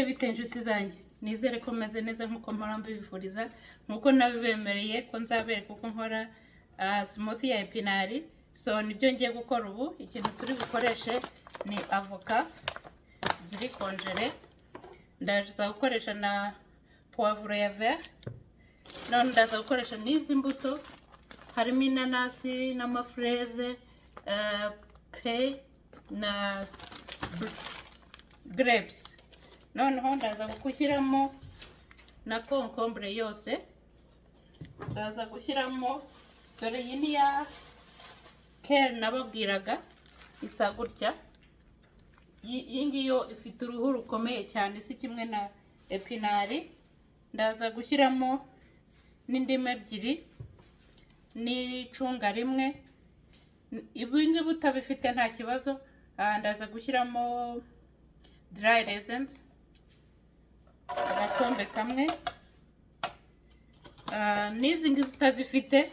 bite inshuti zanjye, nizere ko meze neza nkuko mpora mbibifuriza, nkuko nabibemereye ko nzabereka uko nkora smoothie ya epinari. So nibyo ngiye gukora ubu. Ikintu turi bukoreshe ni avoka ziri konjere, ndaza gukoresha na poivre ya vert, none ndaza gukoresha n'izi mbuto, harimo inanasi n'amafreze, pe na grapes. Noneho ndaza gushyiramo na concombre yose, ndaza gushyiramo, dore iyi ni ya kale nababwiraga isa gutya. Iyi ngiyo ifite uruhu rukomeye cyane, si kimwe na epinari. Ndaza gushyiramo n'indimu ebyiri n'icunga rimwe. Ibingi butabifite nta kibazo. Ndaza gushyiramo dry raisins, agakombe kamwe. N'izi ngizi utazifite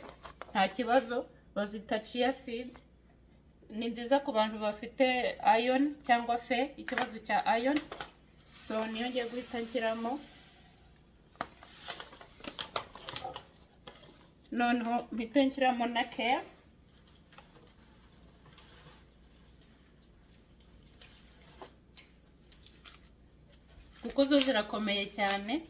nta kibazo, bazita chia seed. Ni nziza ku bantu bafite iron cyangwa fe, ikibazo cya iron. So niyo ngiye guhita nshyiramo. Noneho mpite nshyiramo na kale, kuko zo zirakomeye cyane.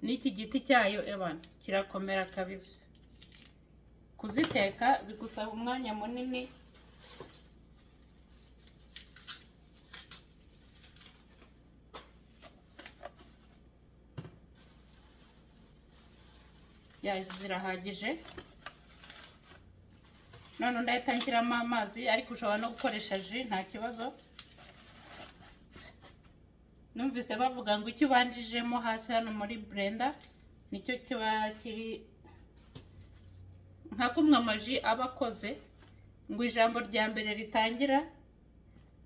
N'iki giti cyayo ebana kirakomera kabisa. Kuziteka bigusaba umwanya munini. Izi zirahagije. None ndahita nshyiramo amazi, ariko ushobora no gukoresha ji, nta kibazo. Numvise bavuga ngo icyo ubanjijemo hasi hano muri blender nicyo kiba kiri nka kumwe amaji aba akoze, ngo ijambo rya mbere ritangira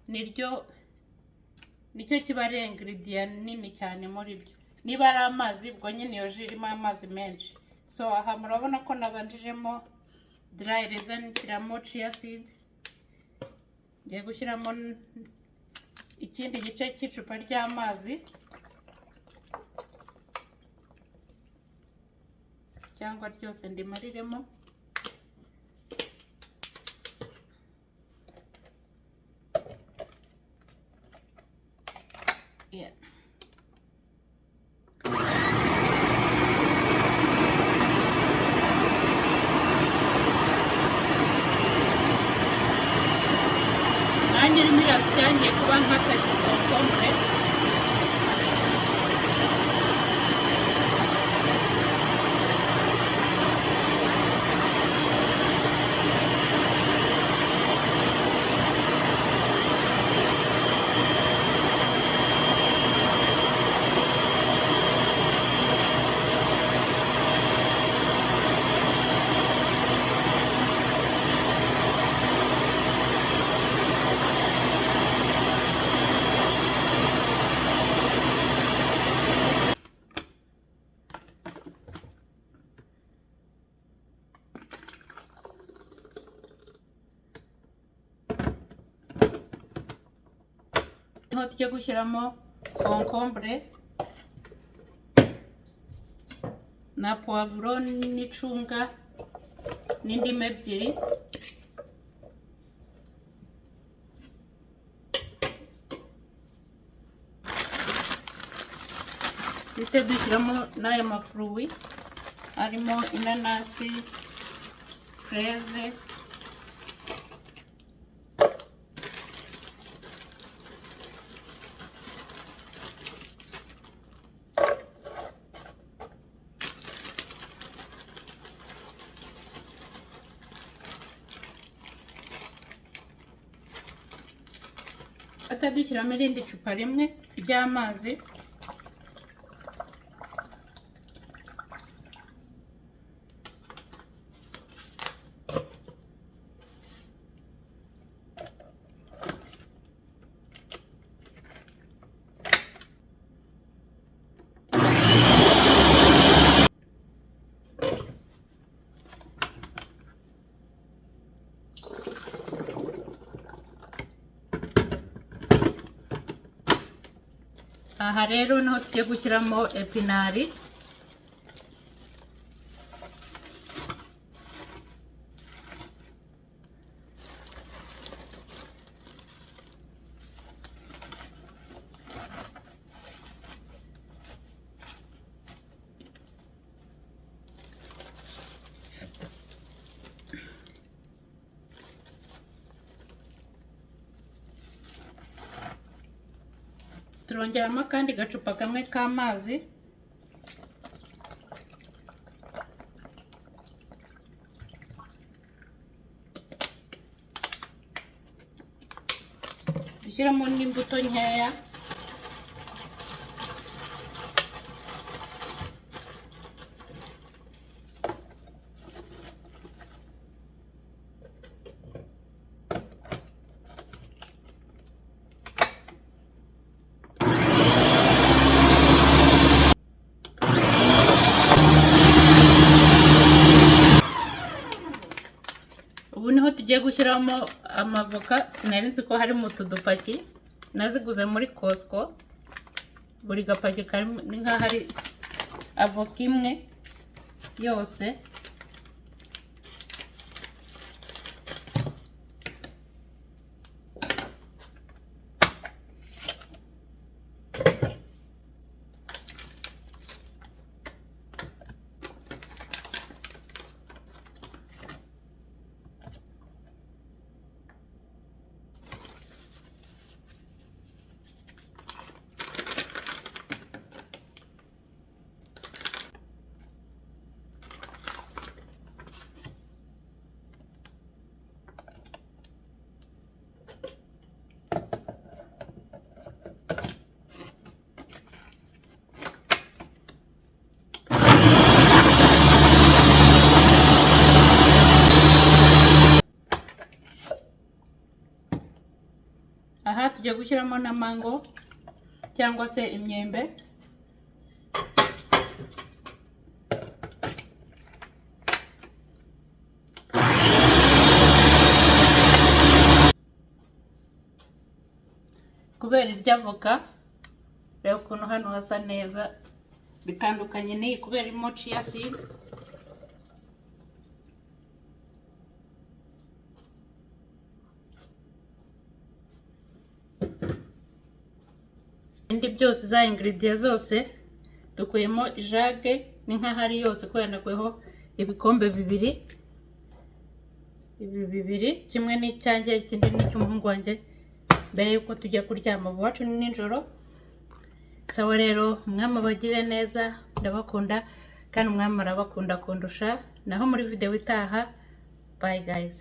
nicyo kiba ari ingredient nini cyane muri byo. Niba ari amazi, ubwo nyine iyo ji irimo amazi menshi. So aha murabona ko nabanjijemo dry raisin, nshyiramo chia seed, ngiye gushyiramo ikindi gice cy'icupa ry'amazi, cyangwa ryose ndimariremo. Nanjye rimwe irasitangiye kuba nkataki concombre. Niho tujya gushyiramo concombre na poivro n'icunga n'indimu ebyiri. Duhite dushyiramo n'aya mafruwi arimo inanasi, freze, dushyiramo irindi cupa rimwe ry'amazi. aha rero niho tugiye gushyiramo epinari. Turongeramo kandi gacupa kamwe k'amazi. Dushyiramo n'imbuto nkeya. Ubu niho tugiye gushyiramo amavoka. Sinari nzi ko hari mu tudupaki, naziguze muri Costco. Buri gapaki karimo ni nka hari avoka imwe yose. Aha tugiye gushyiramo na mango cyangwa se imyembe. Kubera irya avoka, reba ukuntu hano hasa neza, bitandukanye n'iyi kubera irimo chia seed. Indi byose za ingredients zose dukuyemo ijage ni nka hari yose ko yanakweho ibikombe bibiri. Ibi bibiri, kimwe n'icyanjye ikindi n'icy'umuhungu wanjye mbere yuko tujya kuryama iwacu ni nijoro. Sawa rero, mwami bagire neza, ndabakunda kandi mwami arabakunda kundusha. Naho muri video itaha, bye guys.